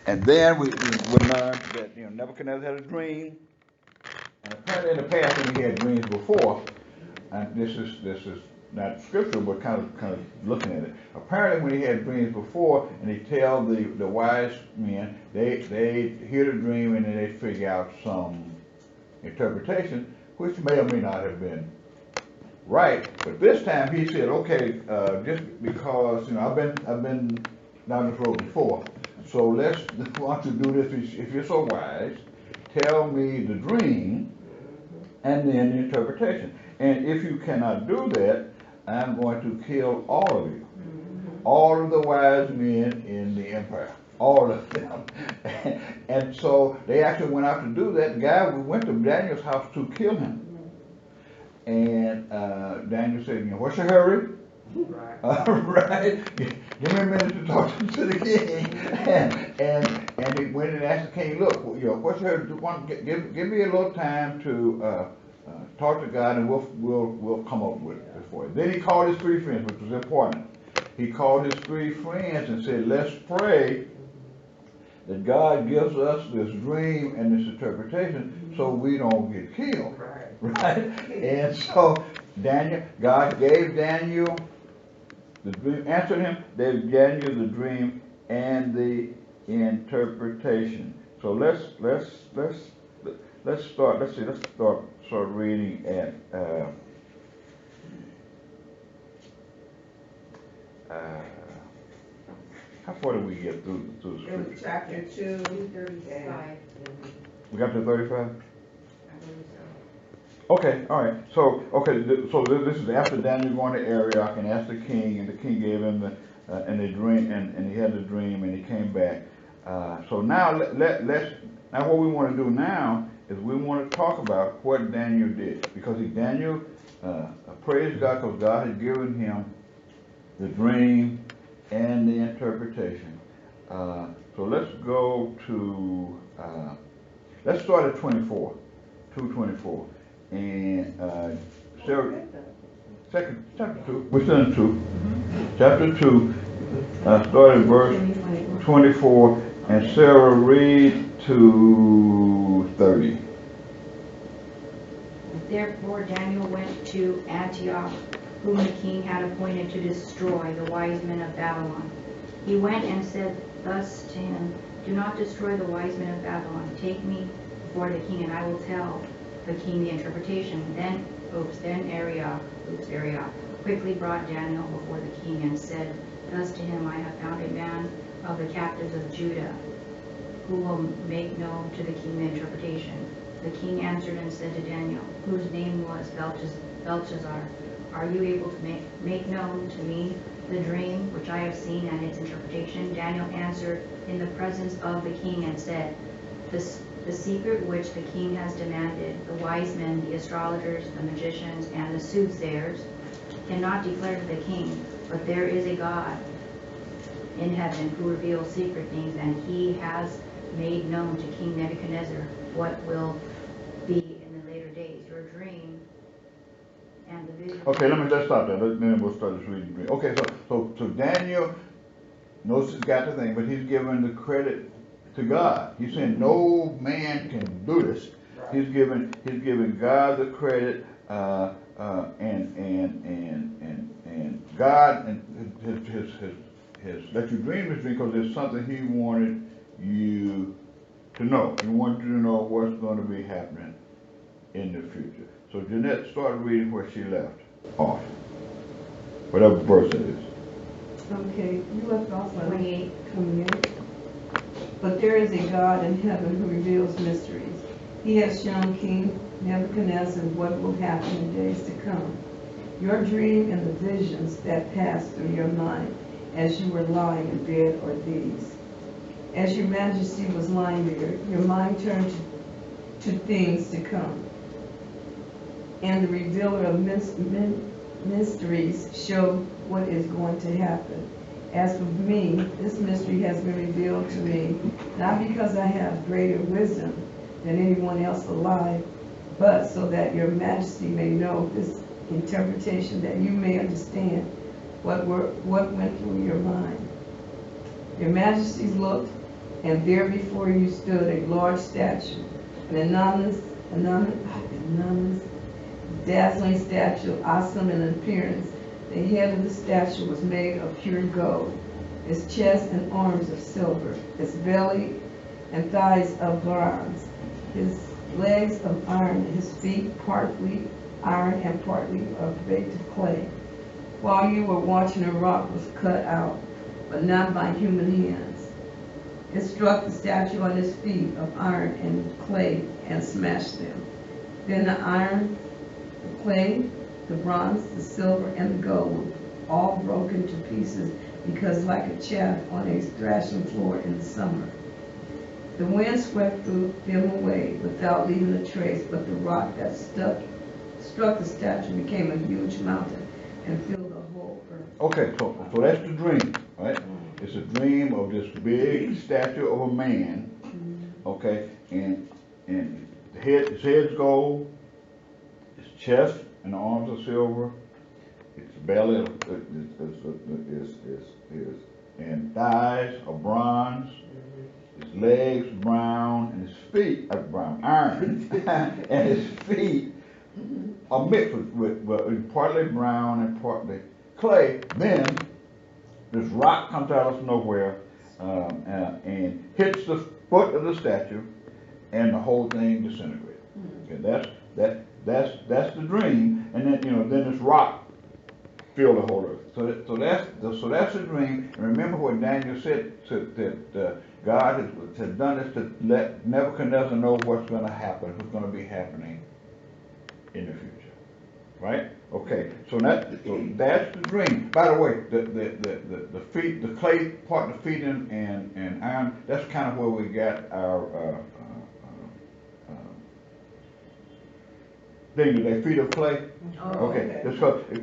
And then we learned that Nebuchadnezzar had a dream, and apparently in the past when he had dreams before, and this is not scriptural, but kind of looking at it. Apparently, when he had dreams before, and he tell the wise men, they hear the dream and then they figure out some interpretation, which may or may not have been right. But this time he said, okay, just because I've been down this road before, so let's why don't you do this? If you're so wise, tell me the dream and then the interpretation. And if you cannot do that, I'm going to kill all of you. All of the wise men in the empire. All of them. And so they actually went out to do that. The guy went to Daniel's house to kill him. And Daniel said, what's your hurry? Right. Give me a minute to talk to the king. And he went and asked the king, look, what's your hurry? Give me a little time to talk to God, and we'll come up with it for you. Then he called his three friends, which was important. He called his three friends and said, let's pray that God gives us this dream and this interpretation so we don't get killed. Right? And so God gave Daniel the dream, answered him, gave Daniel the dream and the interpretation. So let's start reading at how far did we get through the scripture? Chapter 2, 35. We got to 35? Okay, all right. So this is after Daniel going to Arioch and asked the king, and the king gave him the dream, and he had the dream, and he came back. So now now what we want to do now is we want to talk about what Daniel did, because Daniel praised God because God had given him the dream and the interpretation. So let's go to let's start at 24, 2:24, and chapter 2. We're still in 2. Chapter 2, start at verse 24, and Sarah read to 30. Therefore Daniel went to Antioch, whom the king had appointed to destroy the wise men of Babylon. He went and said thus to him, do not destroy the wise men of Babylon. Take me before the king, and I will tell the king the interpretation. Then Arioch quickly brought Daniel before the king and said thus to him, I have found a man of the captives of Judah, who will make known to the king the interpretation. The king answered and said to Daniel, whose name was Belshazzar, are you able to make known to me the dream which I have seen and its interpretation? Daniel answered in the presence of the king and said, the secret which the king has demanded, the wise men, the astrologers, the magicians, and the soothsayers cannot declare to the king, but there is a God in heaven who reveals secret things, and he has made known to King Nebuchadnezzar what will be in the later days. Your dream and the vision. Okay, let me just stop there. Then we'll start this reading. Okay, so Daniel knows he's got the thing, but he's giving the credit to God. He's saying no man can do this. Right. He's giving God the credit, and God and his let you dream this dream because there's something he wanted you to know. He wanted you to know what's going to be happening in the future. So Jeanette started reading where she left off. Whatever verse it is. Okay, you left off at 28. 28. But there is a God in heaven who reveals mysteries. He has shown King Nebuchadnezzar what will happen in days to come. Your dream and the visions that passed through your mind as you were lying in bed are these. As your majesty was lying there, your mind turned to things to come. And the revealer of mysteries showed what is going to happen. As for me, this mystery has been revealed to me, not because I have greater wisdom than anyone else alive, but so that your majesty may know this interpretation, that you may understand what went through your mind. Your majesty looked, And there before you stood a large statue, an enormous, dazzling statue, awesome in appearance. The head of the statue was made of pure gold, its chest and arms of silver, its belly and thighs of bronze, his legs of iron, his feet partly iron and partly of baked clay. While you were watching, a rock was cut out, but not by human hands. It struck the statue on his feet of iron and clay and smashed them. Then the iron, the clay, the bronze, the silver, and the gold were all broken to pieces because like a chaff on a threshing floor in the summer. The wind swept them away without leaving a trace, but the rock that struck the statue became a huge mountain and filled the whole earth. Okay, so that's the dream, right? It's a dream of this big statue of a man, okay, and his head's gold, his chest and the arms are silver, his belly is and thighs are bronze, his legs brown, and his feet are brown, iron, and his feet are mixed with partly brown and partly clay. Then this rock comes out of nowhere and hits the foot of the statue, and the whole thing disintegrates. Okay, that's the dream, and then then this rock filled the whole earth. So that's the dream. And remember what Daniel said that God has done this to let Nebuchadnezzar know what's going to happen, what's going to be happening in the future. Right? Okay. So that's the dream. By the way, the feet, the clay part, the feet and iron. That's kind of where we got our thing today. Feet of clay. Oh, Okay.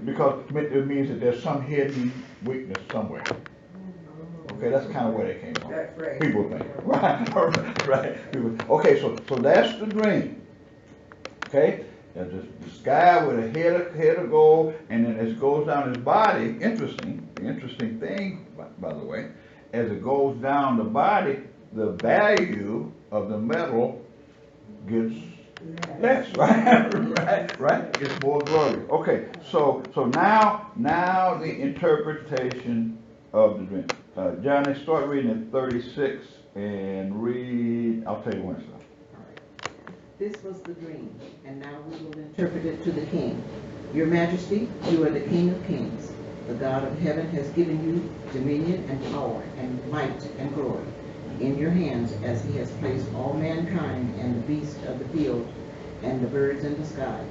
Because it means that there's some hidden weakness somewhere. Okay, that's kind of where they came from. That's right. People think. Right. People. Okay, so that's the dream. Okay. There's this guy with a head of gold, and then as it goes down his body, the interesting thing, by the way, as it goes down the body, the value of the metal gets less, right? It's more glorious. Okay, so now the interpretation of the dream. Johnny, start reading at 36 and read. I'll tell you when it's done. This was the dream, and now we will interpret it to the king. Your Majesty, you are the King of Kings. The God of heaven has given you dominion and power and might and glory in your hands, as he has placed all mankind and the beasts of the field and the birds in the sky.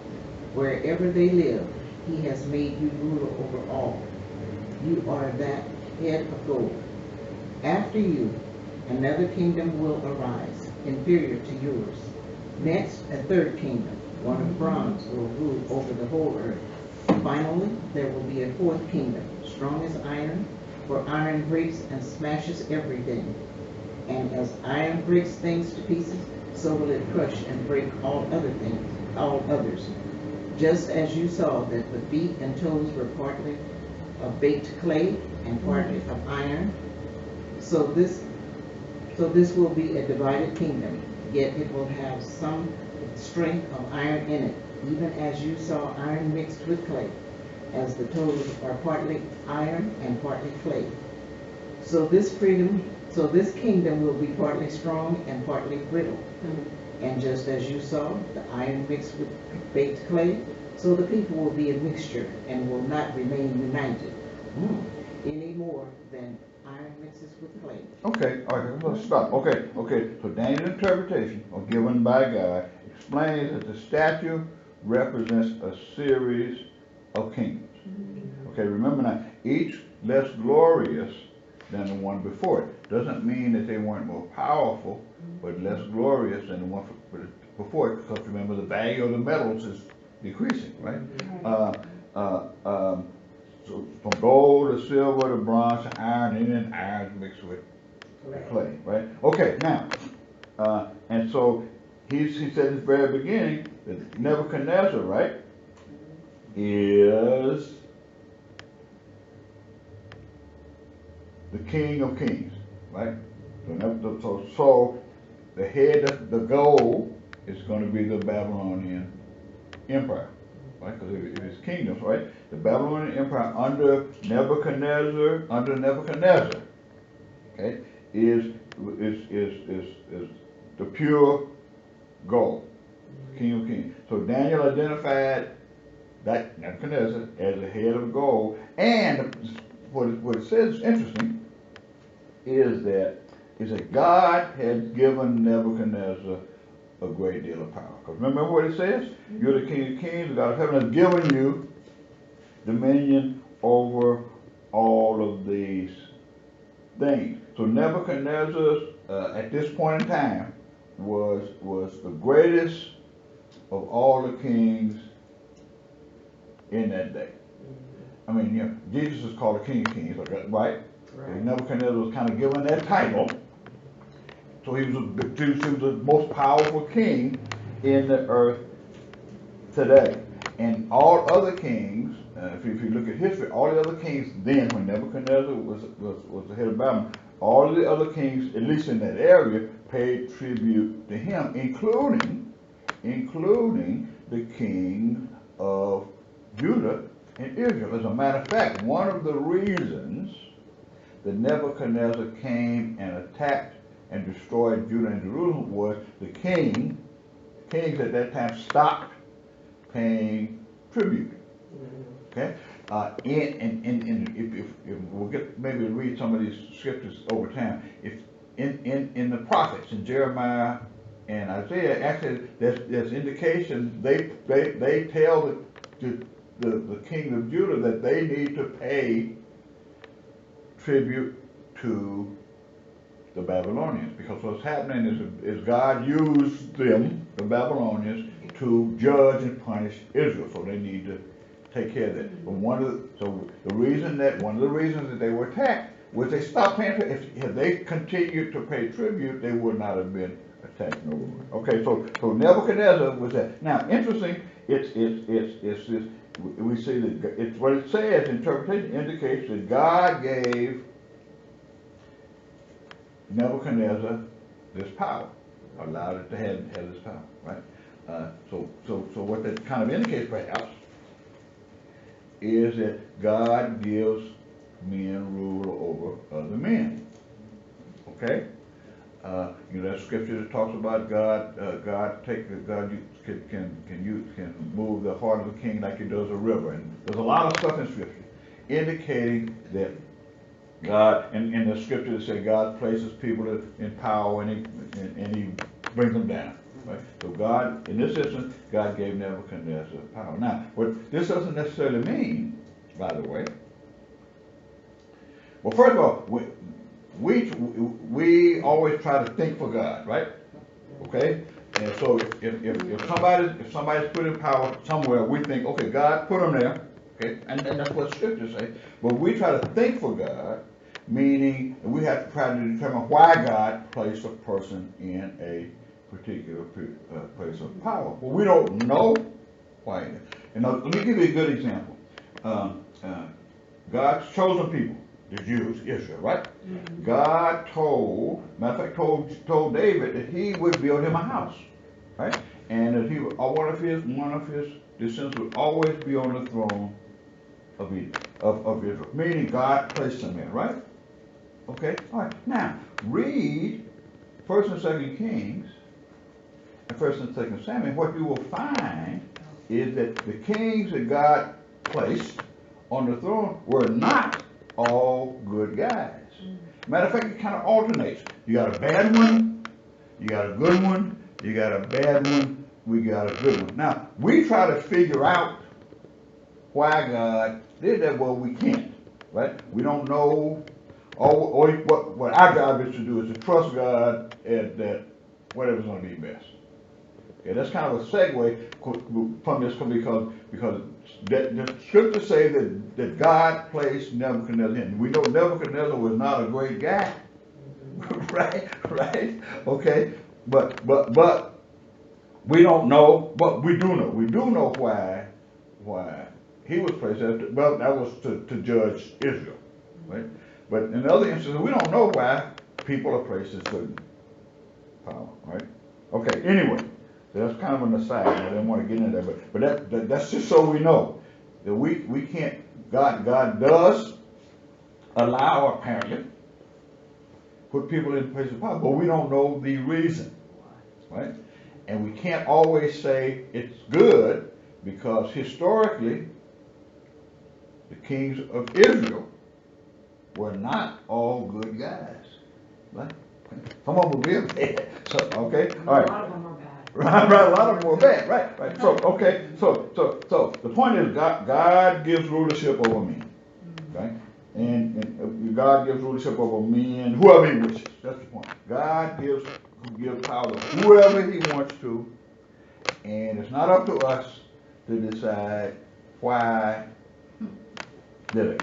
Wherever they live, he has made you ruler over all. You are that head of gold. After you, another kingdom will arise, inferior to yours. Next, a third kingdom, one of bronze, will rule over the whole earth. Finally, there will be a fourth kingdom, strong as iron, for iron breaks and smashes everything. And as iron breaks things to pieces, so will it crush and break all others. Just as you saw that the feet and toes were partly of baked clay and partly of iron, so this will be a divided kingdom. Yet it will have some strength of iron in it, even as you saw iron mixed with clay, as the toes are partly iron and partly clay. So this kingdom will be partly strong and partly brittle. And just as you saw the iron mixed with baked clay, so the people will be a mixture and will not remain united any more than iron mixes with clay. Okay, all right, let's stop. Okay, so Daniel's interpretation, or given by God, explains that the statue represents a series of kingdoms. Okay, remember now, each less glorious than the one before it. Doesn't mean that they weren't more powerful, but less glorious than the one before it, because remember the value of the metals is decreasing, right? So from gold to silver to bronze to iron, and then iron mixed with clay, right? Okay, now, and so he said at the very beginning that Nebuchadnezzar, right, is the King of Kings, right? So the head, the goal is going to be the Babylonian Empire, right? Because it is kingdoms, right? The Babylonian Empire under Nebuchadnezzar, okay, is the pure goal, King of Kings. So Daniel identified that Nebuchadnezzar as the head of gold, and what it says is interesting is that God had given Nebuchadnezzar a great deal of power. Because remember what it says? You're the King of Kings, the God of heaven has given you dominion over all of these things. So Nebuchadnezzar, at this point in time, was the greatest of all the kings in that day. I mean, you know, Jesus is called the King of Kings, right? Right. Nebuchadnezzar was kind of given that title. So he was the most powerful king in the earth today. And all other kings, if you look at history, all the other kings then, when Nebuchadnezzar was the head of Babylon, all of the other kings, at least in that area, paid tribute to him, including the king of Judah and Israel. As a matter of fact, one of the reasons that Nebuchadnezzar came and attacked and destroyed Judah and Jerusalem was the kings at that time stopped paying tribute. Okay, if we'll get maybe read some of these scriptures over time. If in the prophets in Jeremiah and Isaiah, actually there's indication they tell the king of Judah that they need to pay tribute to the Babylonians, because what's happening is God used them, the Babylonians, to judge and punish Israel, so they need to take care of that. But one of the reasons that they were attacked was they stopped paying. If they continued to pay tribute, they would not have been attacked no more. Okay, so Nebuchadnezzar was that. Now, interesting. It's this. We see that it's what it says. Interpretation indicates that God gave Nebuchadnezzar this power, allowed it to have this power, right? So what that kind of indicates, perhaps, is that God gives men rule over other men. Okay, you know that scripture that talks about God can move the heart of the king like he does a river, and there's a lot of stuff in scripture indicating that God, and the scripture that say God places people in power and he brings them down. Right? So God, in this instance, God gave Nebuchadnezzar power. Now, what this doesn't necessarily mean, by the way. Well, first of all, we always try to think for God, right? Okay. And so if somebody's put in power somewhere, we think, okay, God put them there. Okay, and that's what scriptures say. But we try to think for God, meaning we have to try to determine why God placed a person in a particular place of power. Well, we don't know why. And let me give you a good example. God's chosen people, the Jews, Israel, right? Mm-hmm. God matter of fact, told David that he would build him a house, right? And that one of his descendants would always be on the throne of Israel, meaning God placed him there, right? Okay, all right. Now read 1st and 2nd Kings and 1st and 2nd Samuel. What you will find is that the kings that God placed on the throne were not all good guys. Matter of fact, it kind of alternates. You got a bad one, you got a good one, you got a bad one, we got a good one. Now we try to figure out why God did that. Well, we can't, right? We don't know. Or what our job is to do is to trust God and that whatever's going to be best. Okay, that's kind of a segue from this because the scriptures say that God placed Nebuchadnezzar in. We know Nebuchadnezzar was not a great guy, right? Okay, but we don't know, but we do know. We do know why he was placed there. Well, that was to judge Israel, right? But in other instances, we don't know why people are placed in certain power, right? Okay, anyway, so that's kind of an aside. I didn't want to get into that, but that's just so we know that we can't. God does allow, apparently, put people in places of power, but we don't know the reason, right? And we can't always say it's good, because historically the kings of Israel were not all good guys, right? Some of them were real bad. So, okay, all right. A lot of them are bad. Right, a lot of them were bad. Right. So, okay, so the point is, God gives rulership over men, right? And God gives rulership over men, whoever He wishes. That's the point. God gives power to whoever He wants to, and it's not up to us to decide why did it.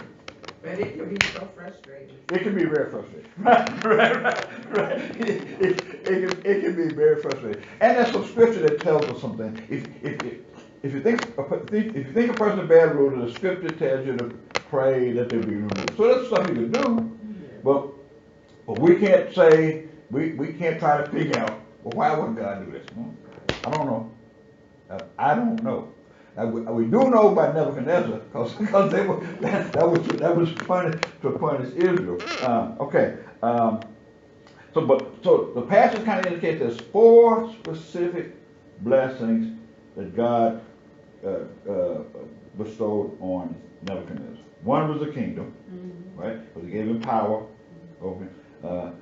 But it can be so frustrating. It can be very frustrating. Right. It can be very frustrating. And there's some scripture that tells us something. If you think a person is bad ruler, the scripture tells you to pray that they be removed. So that's something you can do. But we can't say, we can't try to figure out, well, why would God do this? I don't know. I don't know. We do know by Nebuchadnezzar, because they were that was punished to punish Israel. Okay. So the passage kind of indicates there's 4 specific blessings that God bestowed on Nebuchadnezzar. One was the kingdom, right? Because He gave him power over the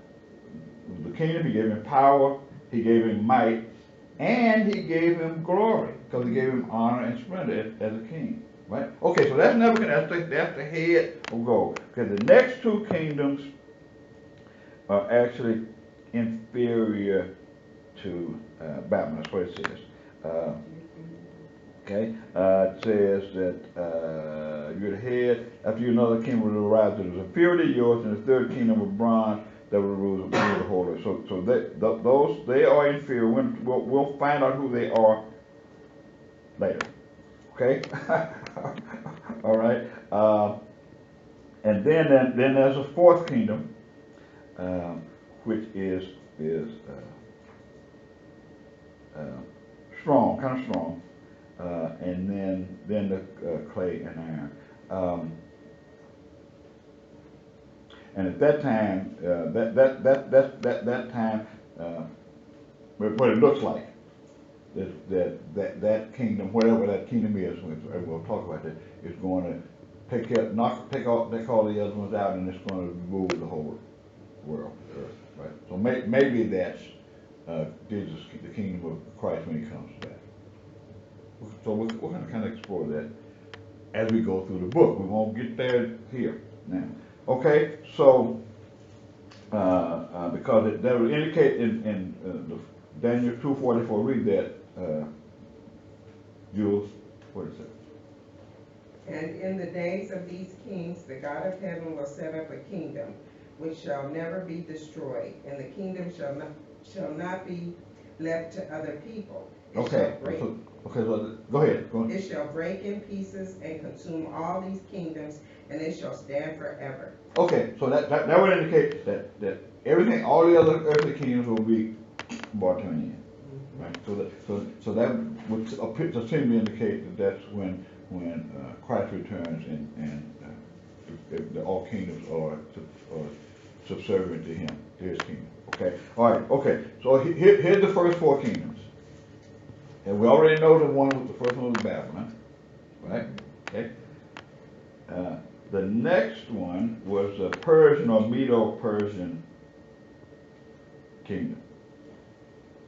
kingdom. He gave him power. He gave him might. And He gave him glory, because He gave him honor and splendor as a king, right? Okay, so that's Nebuchadnezzar. That's the head of gold. Okay, the next 2 kingdoms are actually inferior to Babylon. That's what it says. Okay, it says that you're the head. After you, another king will arise that is inferior to yours, and the 3rd kingdom of bronze that will rule the whole earth. So those they are inferior. We'll find out who they are later. Okay. All right. And then there's a 4th kingdom, which is strong, kind of strong, and then the clay and iron. And at that time, that time, what it looks like, that kingdom, whatever that kingdom is, we'll talk about that, is going to take all the other ones out, and it's going to rule the whole world, earth, right? So maybe that's Jesus, the kingdom of Christ, when He comes back. So we're going to kind of explore that as we go through the book. We won't get there here now. Okay, so because that will indicate in Daniel 2:44. Read that, Jules. What is it? And in the days of these kings, the God of heaven will set up a kingdom which shall never be destroyed, and the kingdom shall not be left to other people. So go ahead. It shall break in pieces and consume all these kingdoms, and it shall stand forever. Okay, so that would indicate that everything, all the other earthly kingdoms will be brought to an end, right? So that would seem to indicate that that's when Christ returns and all kingdoms are subservient to Him, to His kingdom. Okay, all right. Okay, so here's the first 4 kingdoms. And we already know the first one was Babylon, right? Okay. The next one was the Persian or Medo-Persian kingdom.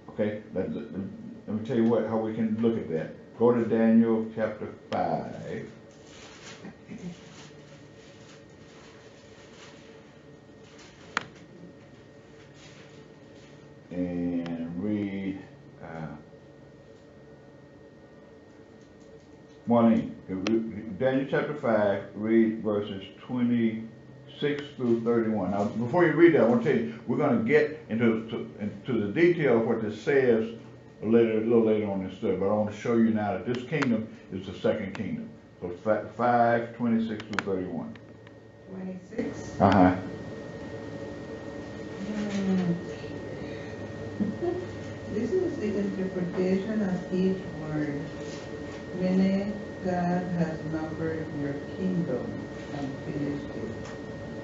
Okay, let me tell you how we can look at that. Go to Daniel chapter 5. And read Marlene, Daniel chapter 5, read verses 26 through 31. Now, before you read that, I want to tell you, we're going to get into the detail of what this says a little later on in the study, but I want to show you now that this kingdom is the 2nd kingdom. So 5, 26 through 31. 26. This is the interpretation of each word. Meaning, God has numbered your kingdom and finished it.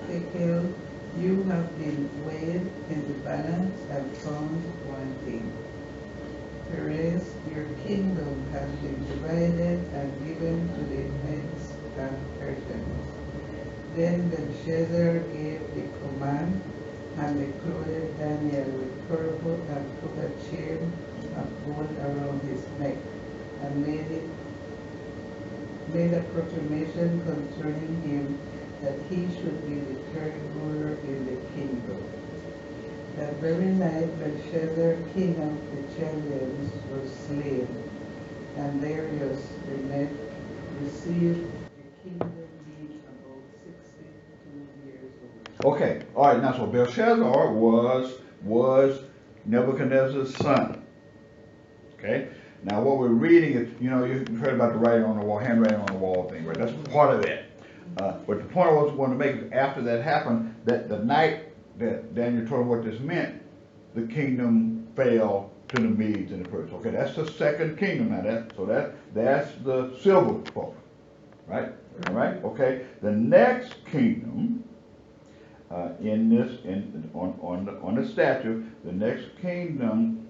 Tekel, you have been weighed in the balance and found wanting. Perez, your kingdom has been divided and given to the Medes and Persians. Then Belshazzar gave the command, and they clothed Daniel with purple and put a chain of gold around his neck, and made a proclamation concerning him that he should be the third ruler in the kingdom. That very night Belshazzar, king of the Chaldeans, was slain, and Darius the Mede received the kingdom being about 62 years old. Okay, all right. Now, so Belshazzar was Nebuchadnezzar's son. Okay. Now, what we're reading is, you've heard about the writing on the wall, handwriting on the wall thing, right? That's part of it. But the point I was going to make is, after that happened, that the night that Daniel told him what this meant, the kingdom fell to the Medes and the Persians. Okay, that's the second kingdom now. That's the silver folk, right? All right. Okay. The next kingdom on the statue, the next kingdom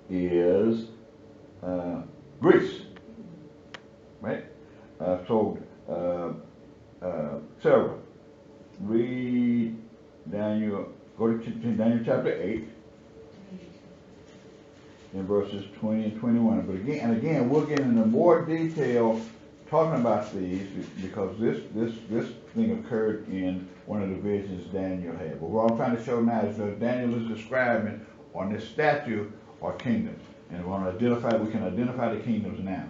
is Greece, right? Sarah, read Daniel. Go to Daniel chapter 8, in verses 20 and 21. But again, we'll get into more detail talking about these, because this thing occurred in one of the visions Daniel had. But what I'm trying to show now is that Daniel is describing on this statue are kingdoms, and we can identify the kingdoms now.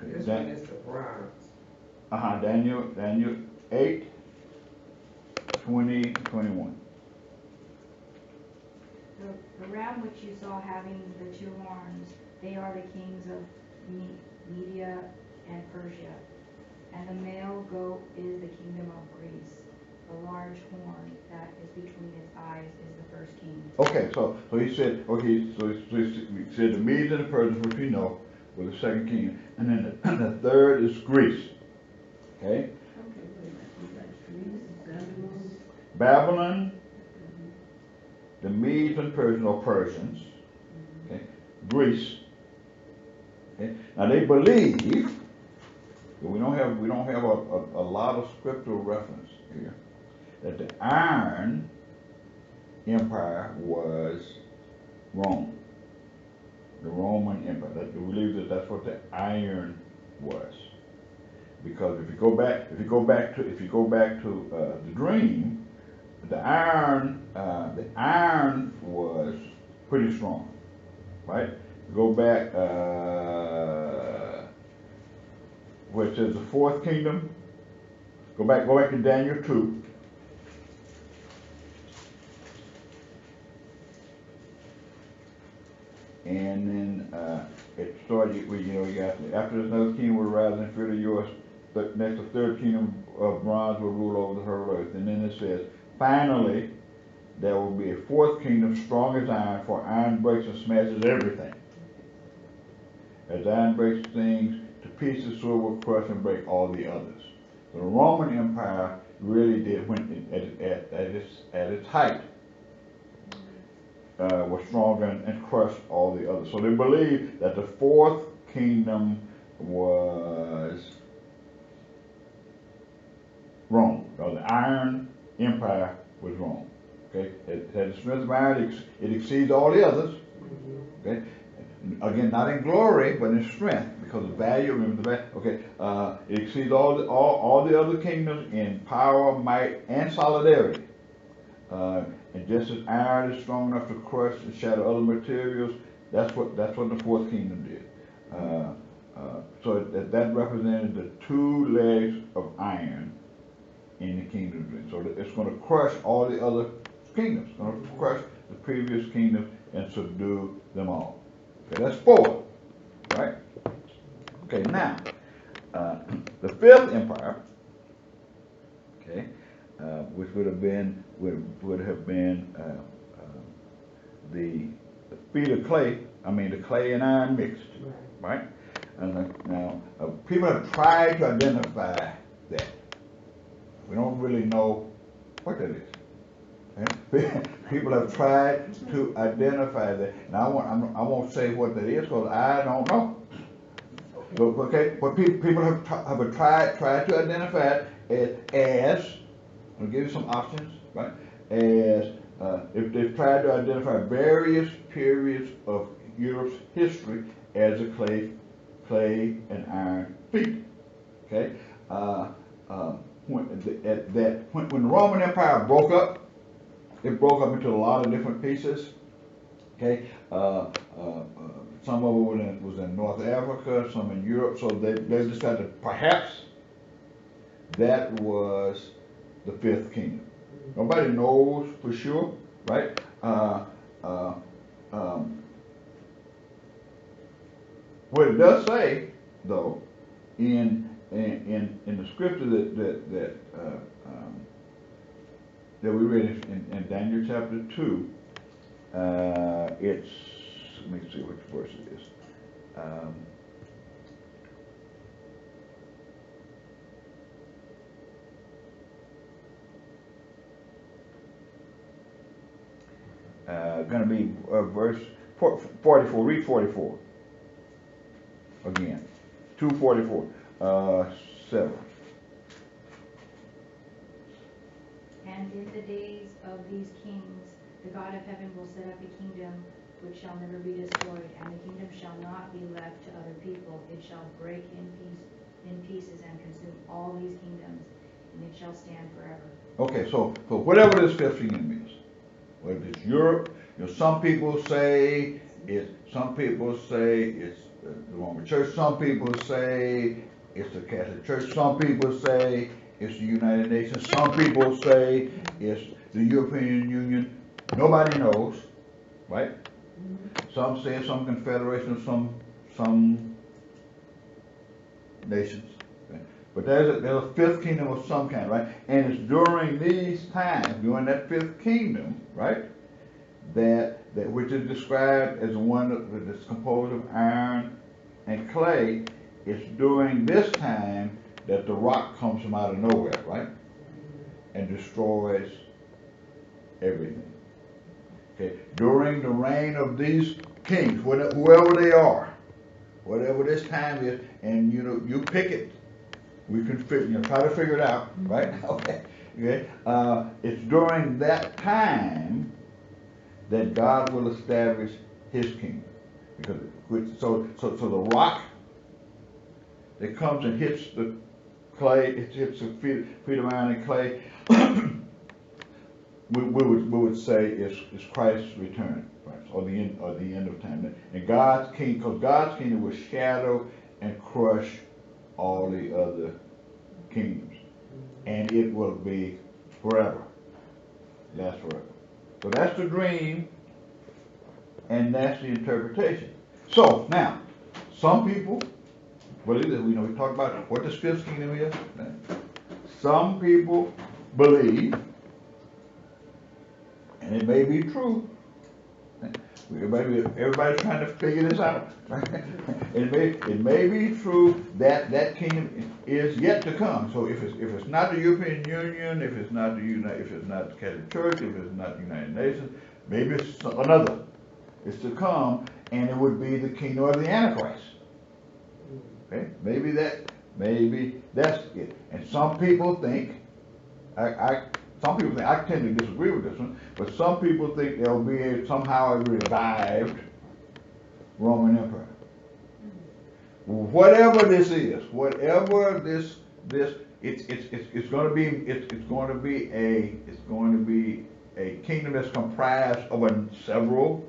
This one is the bronze. Daniel 8, 20, 21. The ram which you saw having the two horns, they are the kings of Media and Persia. And the male goat is the kingdom of Greece. The large horn that is between its eyes is the first king. Okay, so he said, he said the Medes and the Persians, which we know, were the second kingdom. And then the third is Greece. Okay? Babylon, the Medes and Persians, or Persians, okay? Greece. Okay? Now they believe, but we don't have a lot of scriptural reference here, that the Iron Empire was Rome, the Roman Empire. That we believe that's what the iron was. Because if you go back to the dream, the iron was pretty strong, right? Go back where it says the fourth kingdom. Go back to Daniel 2. And then it started with, you got, after this another king will rise and fear of yours. Next, the third kingdom of bronze will rule over the whole earth. And then it says, finally, there will be a fourth kingdom, strong as iron, for iron breaks and smashes everything. As iron breaks things to pieces, so it will crush and break all the others. So the Roman Empire really did, when at its height, was stronger and crushed all the others. So they believe that the fourth kingdom was Rome. So the Iron Empire was Rome. Okay, it had the strength of iron. It exceeds all the others. Okay, again, not in glory, but in strength, because of value. Remember the value. Okay, it exceeds all the other kingdoms in power, might, and solidarity. And just as iron is strong enough to crush and shatter other materials, that's what the fourth kingdom did. So that represented the two legs of iron in the kingdom. So it's going to crush all the other kingdoms. It's going to crush the previous kingdoms and subdue them all. Okay, that's four, right? Okay, now the fifth empire. Okay, which would have been the feet of clay. I mean, the clay and iron mixed, right? And now people have tried to identify that. We don't really know what that is. People have tried to identify that. Now I won't say what that is because I don't know. But okay, what people have tried to identify it as. I'll give you some options, right? As if they've tried to identify various periods of Europe's history as a clay and iron feet. Okay, when the Roman Empire broke up, it broke up into a lot of different pieces. Okay, some of it was in North Africa, some in Europe. So they decided perhaps that was the fifth kingdom. Nobody knows for sure, right? What it does say, though, in the scripture that we read in Daniel chapter 2, it's, let me see which verse it is. Going to be verse 44. Read 44 again. 2:44. 7. And in the days of these kings, the God of heaven will set up a kingdom which shall never be destroyed, and the kingdom shall not be left to other people. It shall break in pieces and consume all these kingdoms, and it shall stand forever. Okay, so whatever this fifth kingdom is, whether it's Europe, some people say it's the Roman Church. Some people say it's the Catholic Church. Some people say it's the United Nations. Some people say it's the European Union. Nobody knows, right? Some say it's some confederation of some nations. Okay? But there's a fifth kingdom of some kind, right? And it's during these times, during that fifth kingdom, right, that which is described as one that's composed of iron and clay. It's during this time that the rock comes from out of nowhere, right, and destroys everything. Okay, during the reign of these kings, whoever they are, whatever this time is, and you pick it. We can try to figure it out, right? Okay. It's during that time that God will establish His kingdom, because so the rock that comes and hits the clay, it hits the feet of iron and clay. we would say is Christ's return, right? or the end of time, and God's kingdom, because God's kingdom will shadow and crush all the other kingdoms, and it will be forever, last forever. So that's the dream, and that's the interpretation. So now, some people believe that we talked about what the fifth kingdom is. Right? Some people believe, and it may be true. Everybody's trying to figure this out. Right? It may be true that kingdom is yet to come. So if it's not the European Union, if it's not the Catholic Church, if it's not the United Nations, maybe it's another. It's to come, and it would be the kingdom of the Antichrist. Okay, maybe that's it. And some people think, I tend to disagree with this one, but some people think there'll be somehow a revived Roman Empire. Whatever this is, it's going to be a kingdom that's comprised of several.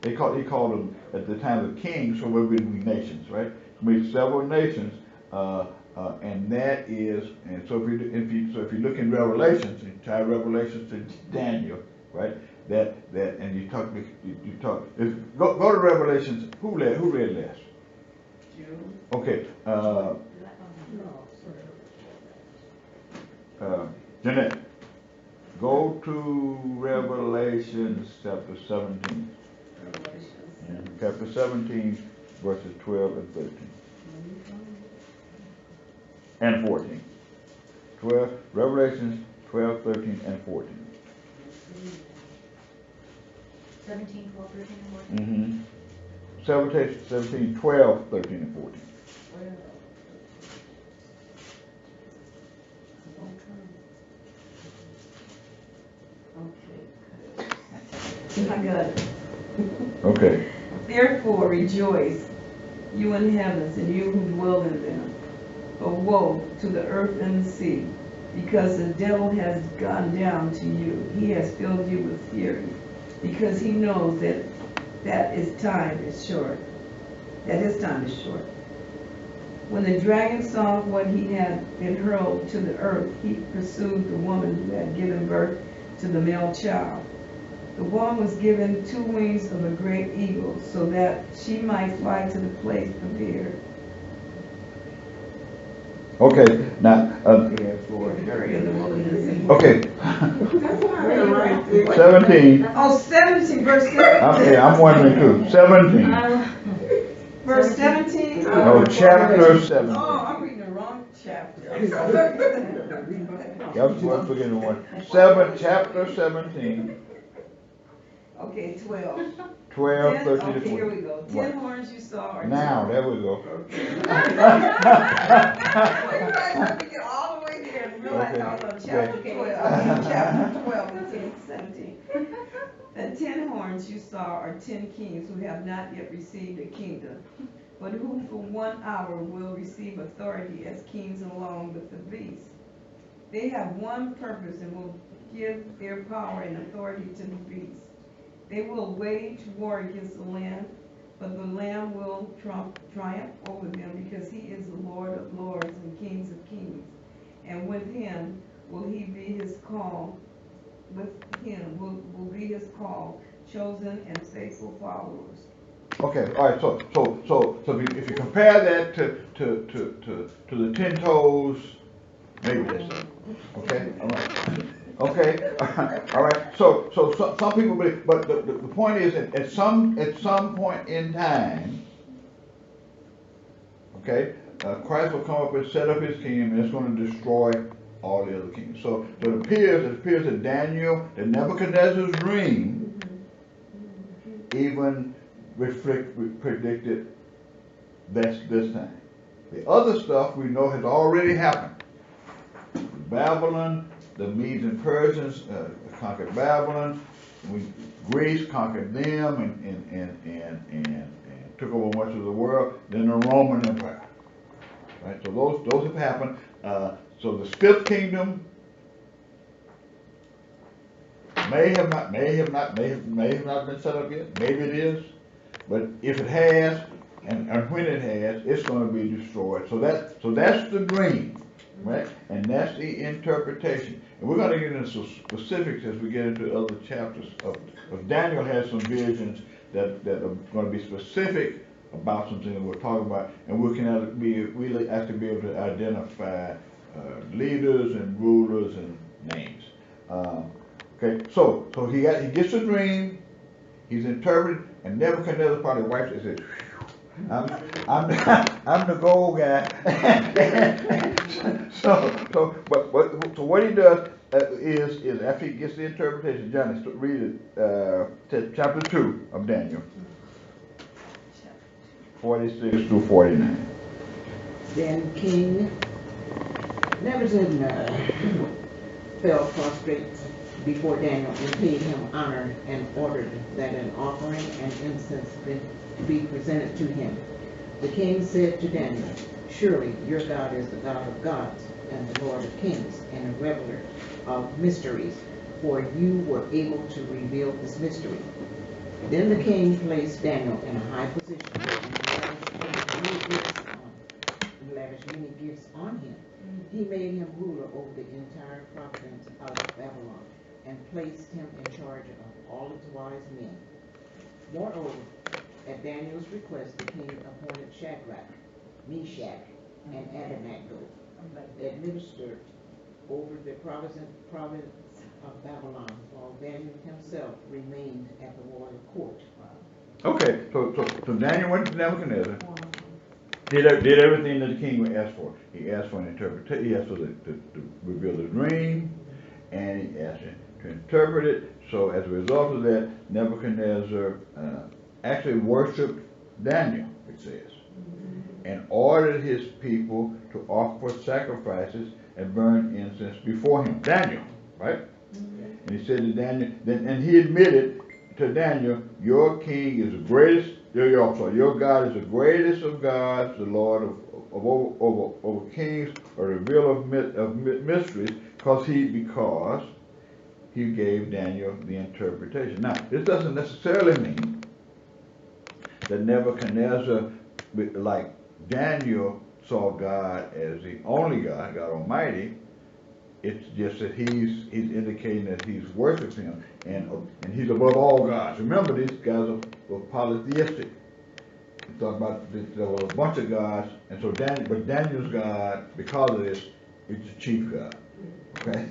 He called them at the time the kings, so we'll be nations, right? Be several nations, and that is, and so if you look in Revelations, you tie Revelations to Daniel, right? And you talk. Go to Revelations. Who read last? Okay. Jeanette, go to Revelations chapter 17. Yeah, chapter 17, verses 12 and 13. And 14. 12, Revelations 12, 13, and 14. 17, 12, 13, and 14. 17, 12, 13, and 14. I got it. Okay. Therefore rejoice, you in heavens, and you who dwell in them. But woe to the earth and the sea, because the devil has gone down to you. He has filled you with fury, because he knows that his time is short. When the dragon saw what he had been hurled to the earth, he pursued the woman who had given birth to the male child. The woman was given 2 wings of a great eagle, so that she might fly to the place prepared. Okay, now, For her in the wilderness. okay, That's not right. 17. Oh, 17, verse 17. Okay, I'm wondering too. 17. Verse 17? No, chapter 17. Oh, I'm reading the wrong chapter. That's what I'm forgetting one. Chapter 17, Okay, 12. 12, 13 Okay, to here 14. we go. What? 10 horns you saw are Now, there we go. We get all the way there and realize I was on chapter 12. Chapter 12 and 10, 17. The 10 horns you saw are 10 kings who have not yet received a kingdom, but who for 1 hour will receive authority as kings along with the beast. They have one purpose and will give their power and authority to the beast. They will wage war against the Lamb, but the Lamb will triumph over them, because he is the Lord of lords and Kings of kings. And with him will be his call, chosen and faithful followers. Okay, all right. So if you compare that to the 10 toes, maybe this. Okay, all right. Okay, all right. So some people believe, but the point is that at some point in time, okay, Christ will come up and set up his kingdom, and it's going to destroy all the other kingdoms. So it appears that Nebuchadnezzar's dream even predicted this time. The other stuff we know has already happened. Babylon, the Medes and Persians conquered Babylon. Greece conquered them and took over much of the world. Then the Roman Empire. Right. So those have happened. So the fifth kingdom may have not been set up yet. Maybe it is, but if it has, and when it has, it's going to be destroyed. So that's the dream. Right? And that's the interpretation. And we're going to get into some specifics as we get into other chapters. Of Daniel has some visions that are going to be specific about something that we're talking about, and we can really actually be able to identify leaders and rulers and names. Okay, so he gets a dream, he's interpreted, and Nebuchadnezzar probably wipes it and says, I'm the gold guy. so what he does is after he gets the interpretation, Johnny, read it, chapter 2 of Daniel, 46 through 49. Then King Nebuchadnezzar fell prostrate before Daniel and paid him honor and ordered that an offering and incense be presented to him. The king said to Daniel, "Surely your God is the God of gods and the Lord of kings and a revealer of mysteries, for you were able to reveal this mystery." Then the king placed Daniel in a high position and lavished many gifts on him. He made him ruler over the entire province of Babylon and placed him in charge of all its wise men. Moreover, at Daniel's request, the king appointed Shadrach, Meshach, and Abednego, over the province of Babylon, while Daniel himself remained at the royal court. Okay, so Daniel went to Nebuchadnezzar, did everything that the king asked for. He asked for an interpretation, he asked for to reveal the dream, and he asked him to interpret it. So as a result of that, Nebuchadnezzar actually worshipped Daniel, it says, and ordered his people to offer sacrifices and burn incense before him. Daniel, right? And he said to Daniel, and he admitted to Daniel, your king is the greatest, your God is the greatest of gods, the Lord of over kings, a revealer of mysteries, because he gave Daniel the interpretation. Now, this doesn't necessarily mean that Nebuchadnezzar, like Daniel, saw God as the only God, God Almighty. It's just that he's indicating that he's worshiping him and he's above all gods. Remember, these guys were polytheistic. He thought about there were a bunch of gods, and so Daniel's God, because of this, is the chief God. Okay,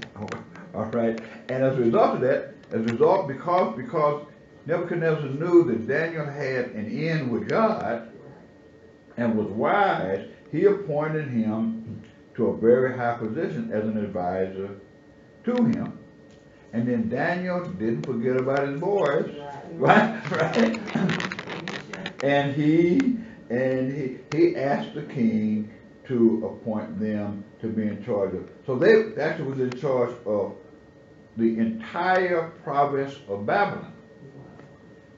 all right. And as a result of that, because Nebuchadnezzar knew that Daniel had an end with God and was wise, he appointed him to a very high position as an advisor to him. And then Daniel didn't forget about his boys, right? And he asked the king to appoint them to be in charge of. So they actually was in charge of the entire province of Babylon.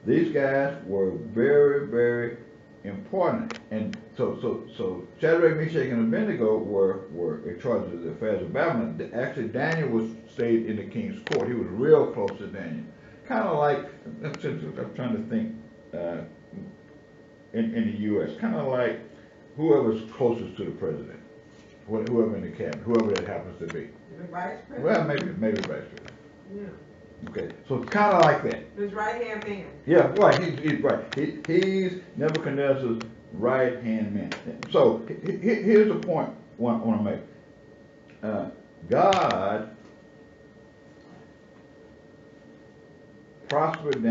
These guys were very, very important, and so Shadrach, Meshach, and Abednego were in charge of the affairs of Babylon. Actually, Daniel stayed in the king's court. He was real close to Daniel, kind of like I'm trying to think in the U.S. kind of like whoever's closest to the president, whoever in the cabinet, whoever that happens to be. The vice president? Well, maybe vice president. Yeah. Okay, so it's kind of like that. His right-hand man. Yeah, right. He's right. He's Nebuchadnezzar's right-hand man. So here's the point I want to make. God prospered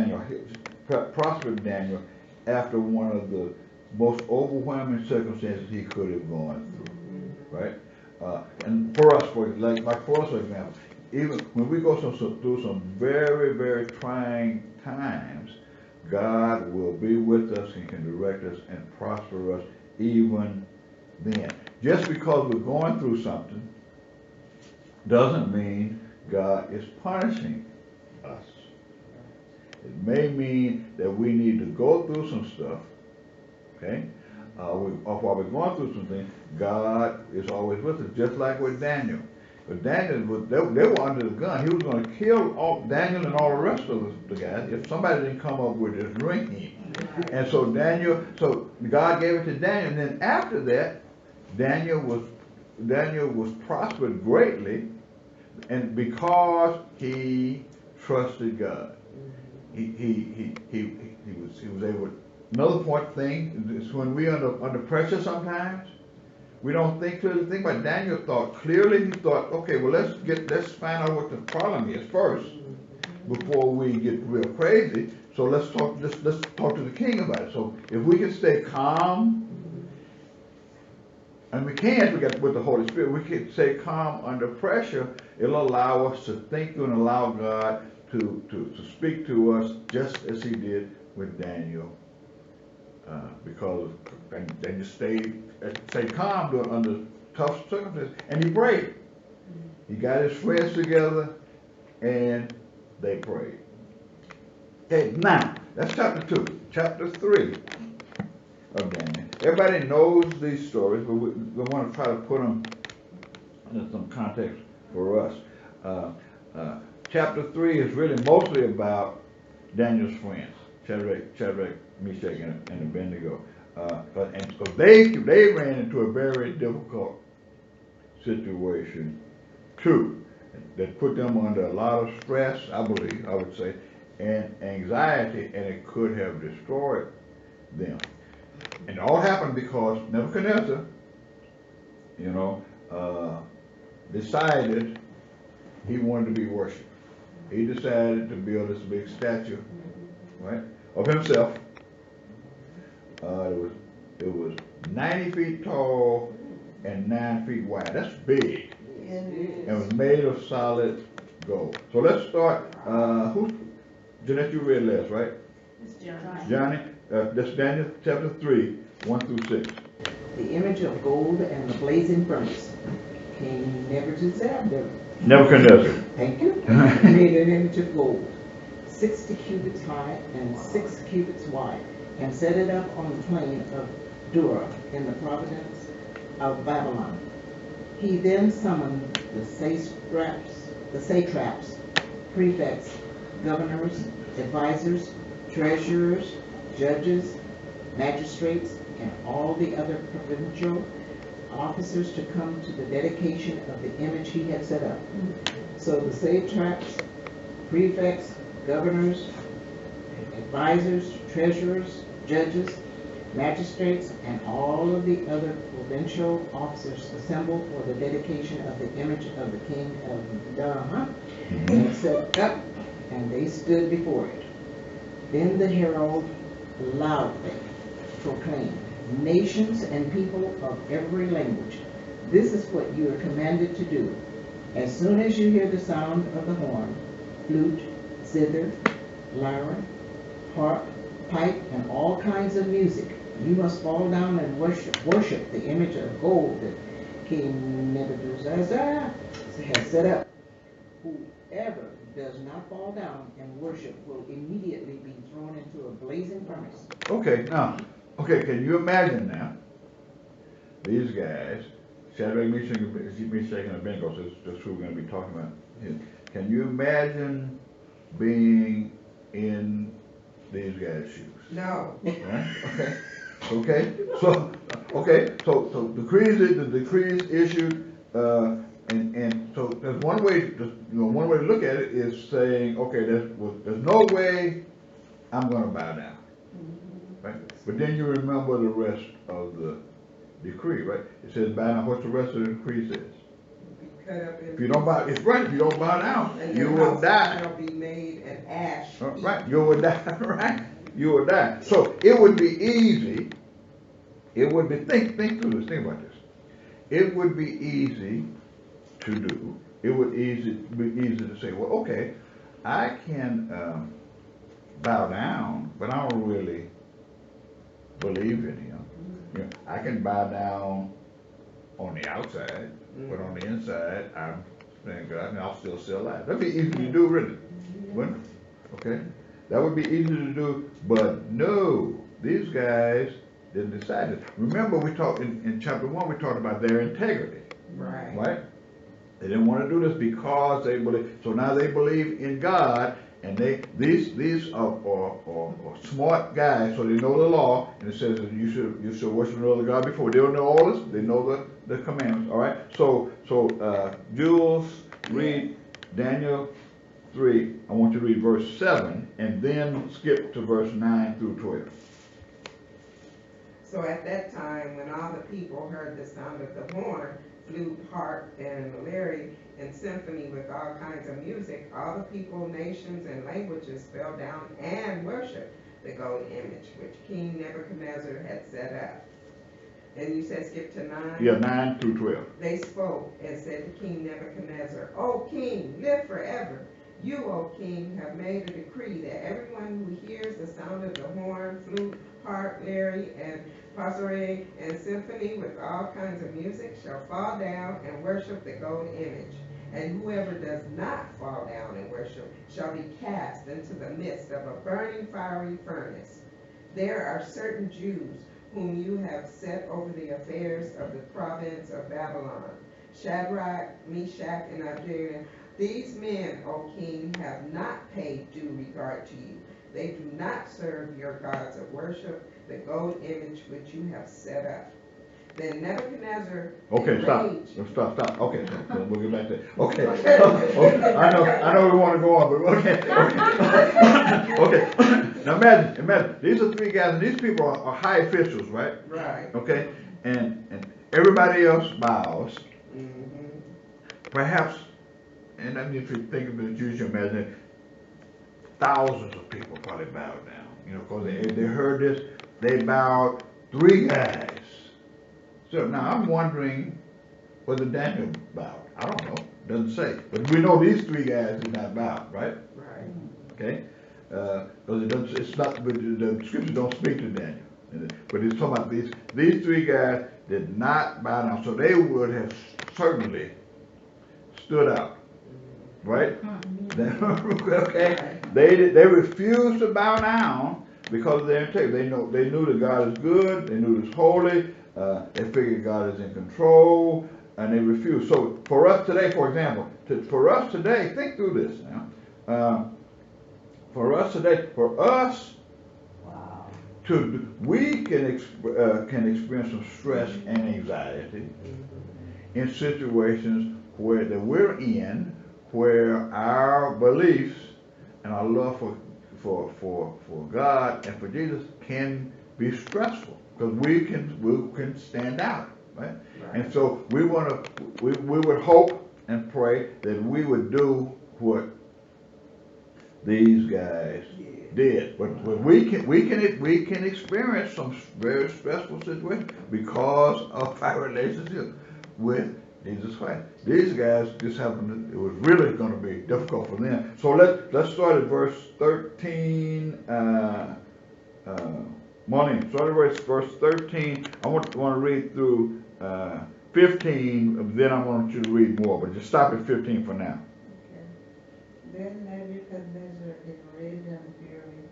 Daniel after one of the most overwhelming circumstances he could have gone through, right? And for us, for example, even when we go through some very, very trying times, God will be with us and can direct us and prosper us even then. Just because we're going through something doesn't mean God is punishing us. It may mean that we need to go through some stuff, okay? While we're going through something, God is always with us, just like with Daniel. But Daniel, they were under the gun. He was going to kill all Daniel and all the rest of the guys if somebody didn't come up with this dream. And so God gave it to Daniel. And then after that, Daniel was prospered greatly, and because he trusted God, he was able. Another point thing is when we under pressure sometimes. We don't think clearly. The thing about Daniel thought clearly. He thought, okay, well let's find out what the problem is first before we get real crazy. So let's talk to the king about it. So if we can stay calm, and we got with the Holy Spirit, we can stay calm under pressure. It'll allow us to think and allow God to speak to us just as He did with Daniel. Because Daniel stayed calm under tough circumstances, and he prayed. He got his friends together, and they prayed. Okay, now that's chapter 2. Chapter 3 of Daniel. Everybody knows these stories, but we want to try to put them in some context for us. Chapter 3 is really mostly about Daniel's friends, Shadrach, Meshach, and Abednego. And so they ran into a very difficult situation too, that put them under a lot of stress, I would say, and anxiety, and it could have destroyed them. And it all happened because Nebuchadnezzar, decided he wanted to be worshipped. He decided to build this big statue, right, of himself. It was 90 feet tall and 9 feet wide. That's big. And it was made of solid gold. So let's start. Jeanette, you read last, right? It's John. Johnny, that's Daniel chapter 3, 1 through 6. The image of gold and the blazing furnace. King Nebuchadnezzar. Nebuchadnezzar. Thank you. Made an image of gold, 60 cubits high and 6 cubits wide, and set it up on the plain of Dura in the province of Babylon. He then summoned the satraps, prefects, governors, advisors, treasurers, judges, magistrates, and all the other provincial officers to come to the dedication of the image he had set up. So the satraps, prefects, governors, advisors, treasurers, judges, magistrates, and all of the other provincial officers assembled for the dedication of the image of the king of Dara, and set up, and they stood before it. Then the herald loudly proclaimed, nations and people of every language, this is what you are commanded to do. As soon as you hear the sound of the horn, flute, zither, lyre, harp, pipe, and all kinds of music, you must fall down and worship the image of gold that King Nebuchadnezzar has set up. Whoever does not fall down and worship will immediately be thrown into a blazing furnace. Okay, can you imagine now, these guys, Shadrach, Meshach, and Abednego, that's who we're going to be talking about here. Can you imagine being in these guys' shoes? No. Right? Okay. So the decrees issued, and so there's one way to look at it is saying, okay, there's no way I'm going to bow down. Right? But then you remember the rest of the decree, right? It says bow down. What's the rest of the decree says? Cut up in If you don't bow, it's right. If you don't bow down, and you your will house die. shall be made an ash heap. Right, you will die. Right, you will die. So it would be easy. It would be think through this. Think about this. It would be easy to do. It would be easy to say, well, okay, I can bow down, but I don't really believe in him. You know, I can bow down on the outside, but on the inside, I'm saying God, and I'll still alive. That'd be easy to do, really, wouldn't it? Okay, that would be easy to do, but no, these guys didn't decide it. Remember, we talked in chapter 1. We talked about their integrity, right? They didn't want to do this because they believe. So now they believe in God. And these are smart guys, so they know the law, and it says that you should worship no other God before. They don't know all this. They know the commandments. All right. So Jules, read Daniel 3. I want you to read verse 7, and then skip to verse 9 through 12. So at that time, when all the people heard the sound of the horn, flute, harp, and lyre, and symphony with all kinds of music, all the people, nations, and languages fell down and worshipped the golden image which King Nebuchadnezzar had set up. And you said skip to 9? Yeah, 9 through 12. They spoke and said to King Nebuchadnezzar, O king, live forever. You, O king, have made a decree that everyone who hears the sound of the horn, flute, harp, lyre, and psaltery, and symphony with all kinds of music shall fall down and worship the golden image. And whoever does not fall down and worship shall be cast into the midst of a burning fiery furnace. There are certain Jews whom you have set over the affairs of the province of Babylon, Shadrach, Meshach, and Abednego. These men, O king, have not paid due regard to you. They do not serve your gods of worship, the gold image which you have set up. Then Nebuchadnezzar Okay, stop. enraged. Stop. Okay, so we'll get back to that. Okay. I know we want to go on, but okay. Okay. Now imagine, these are 3 guys, and these people are high officials, right? Right. Okay, and everybody else bows. perhaps, and I mean, if you think of it, use your imagination, thousands of people probably bowed down, you know, because they heard this, they bowed, 3 guys. So now I'm wondering whether Daniel bowed. I don't know, doesn't say. But we know these 3 guys did not bow, right? Right. Okay? Because it doesn't, it's not, the scriptures don't speak to Daniel. But it's talking about these 3 guys did not bow down. So they would have certainly stood out. Right? Okay? They refused to bow down because of their integrity. They knew that God is good, they knew He was holy, they figured God is in control, and they refused. So for us today, for example, for us today, think through this now. For us today, we can experience some stress and anxiety in situations that we're in, where our beliefs and our love for God and for Jesus can be stressful, because we can stand out, right? And so we would hope and pray that we would do what these guys did. But we can experience some very stressful situations because of our relationship with Jesus Christ. These guys just happened to, it was really going to be difficult for them. So let's start at verse 13. Marlene, start at verse 13. I want to read through 15, then I want you to read more, but just stop at 15 for now. Then Nebuchadnezzar, in rage and fury,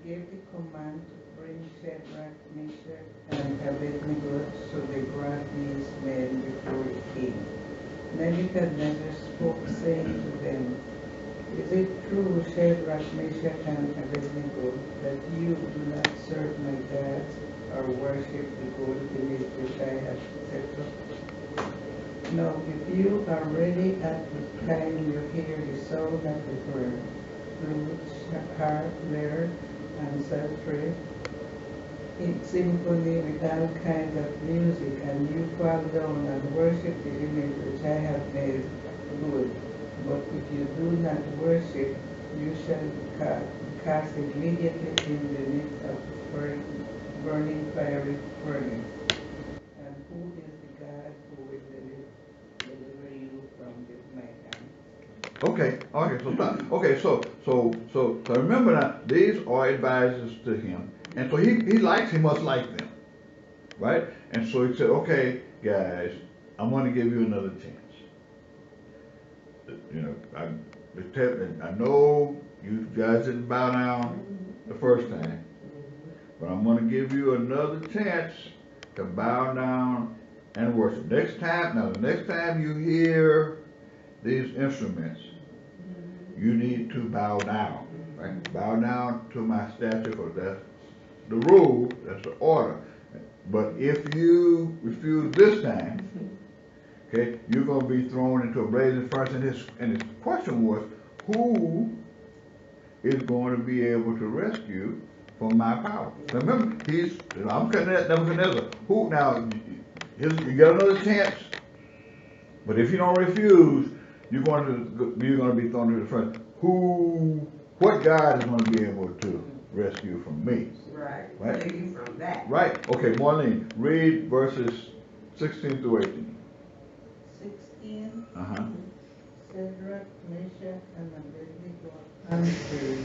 gave the command to bring Shadrach, Meshach, and Abednego. So they brought these men before the king. Nebuchadnezzar spoke, saying to them, "Is it true, Shadrach, Meshach, and Abednego, that you do not serve my gods or worship the golden image which I have set up? Now, if you are ready at the time you hear the sound of the prayer, flute, harp, lyre, and psaltery, in symphony with all kinds of music, and you fall down and worship the image which I have made good. But if you do not worship, you shall be cast immediately in the midst of burning fiery furnace. And who is the God who will deliver you from my hand?" Okay, so remember now, these are advisors to him, and so he must like them, right? And so he said, "Okay, guys, I'm going to give you another chance. You know, I know you guys didn't bow down the first time, but I'm going to give you another chance to bow down and worship. The next time you hear these instruments, you need to bow down, right? Bow down to my statue, because that's the rule, that's the order. But if you refuse this time, okay, you're going to be thrown into a blazing furnace." And his question was, who is going to be able to rescue from my power? Now remember, I'm Nebuchadnezzar. Who now? You get another chance, but if you don't refuse, you're going to be thrown into the furnace. What God is going to be able to rescue from me? Right. Right. Save you from that. Right. Okay, Marlene, read verses 16 through 18. 16. Uh-huh. Shadrach, Meshach, and Abednego answered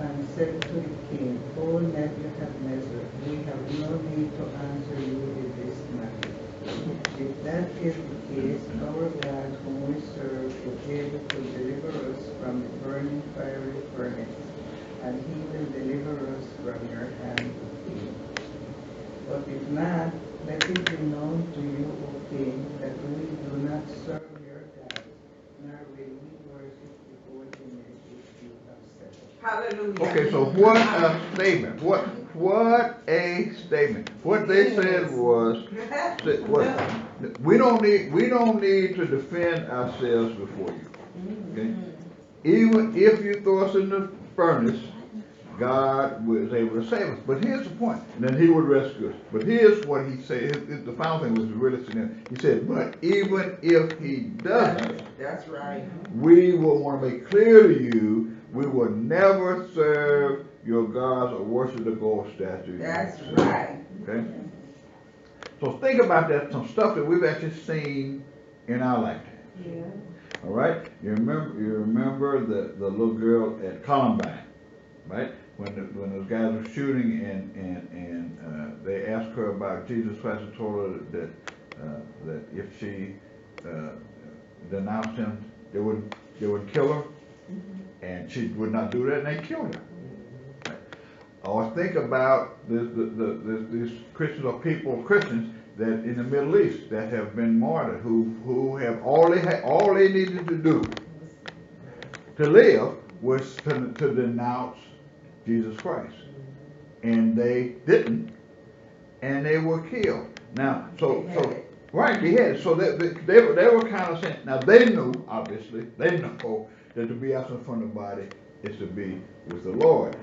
and said to the king, "O Nebuchadnezzar, we have no need to answer you in this matter. If that is the case, our God whom we serve is able to deliver us from the burning fiery furnace, and he will deliver us from your hand, O king. But if not, let it be known to you, O king, that we do not serve your gods, nor will we worship the golden image which you have set up." Hallelujah. Okay, so what a statement. What a statement. What they said was we don't need to defend ourselves before you. Okay? Even if you throw us in the furnace, God was able to save us. But here's the point. And then he would rescue us. But here's what he said. The final thing was really significant. He said, but even if he doesn't, That's right. we will want to make clear to you, we will never serve your gods or worship the gold statue. That's right. Okay? So think about that, some stuff that we've actually seen in our lifetime. Yeah. All right? You remember the little girl at Columbine, right? When those guys were shooting and they asked her about Jesus Christ and told her that if she denounced him, they would kill her, and she would not do that, and they killed her. Right? Or think about these Christians or Christians that in the Middle East that have been martyred, who have all they needed to do to live was to denounce Jesus Christ, and they didn't, and they were killed. Now, right, beheaded. So they were kind of saying. Now they knew, obviously, they know that to be absent from the body is to be with the Lord.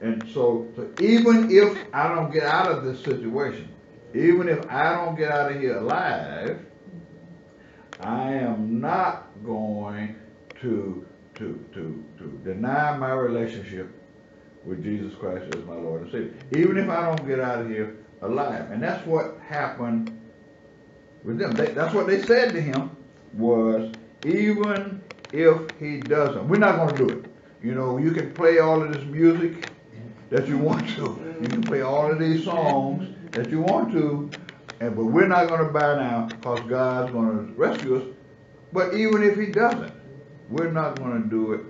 And so even if I don't get out of this situation, even if I don't get out of here alive, I am not going to deny my relationship with Jesus Christ as my Lord and Savior, even if I don't get out of here alive. And that's what happened with them. That's what they said to him was, even if he doesn't, we're not going to do it. You know, you can play all of this music that you want to. You can play all of these songs that you want to, but we're not going to bow down because God's going to rescue us. But even if he doesn't, we're not going to do it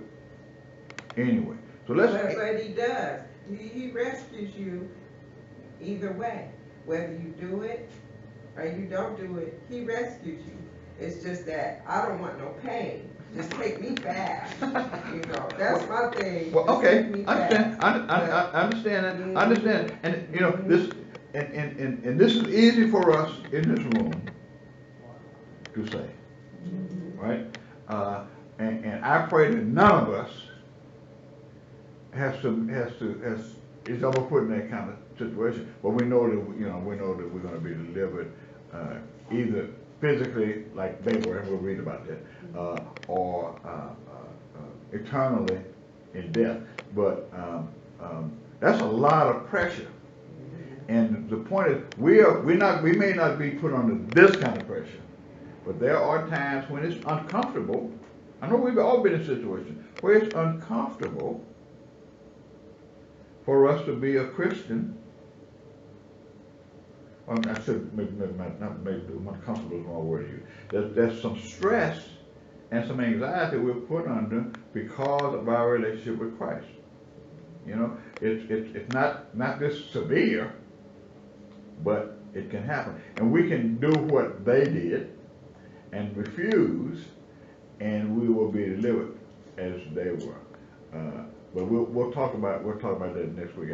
anyway. So But he does. He rescues you either way. Whether you do it or you don't do it, he rescues you. It's just that I don't want no pain. Just take me back. You know, that's my thing. Well, Just okay, take me I understand. back. I understand that. I understand. And you know this, and this is easy for us in this room to say, right? And I pray that none of us has is ever put in that kind of situation. But we know that we know that we're going to be delivered either physically, like Abraham, we'll read about that, or eternally in death. But that's a lot of pressure. And the point is, we may not be put under this kind of pressure, but there are times when it's uncomfortable. I know we've all been in situations where it's uncomfortable for us to be a Christian. I said maybe uncomfortable is the wrong word to use. There's some stress and some anxiety we're put under because of our relationship with Christ. You know, it's not this severe, but it can happen. And we can do what they did and refuse, and we will be delivered as they were. But we'll talk about that next week.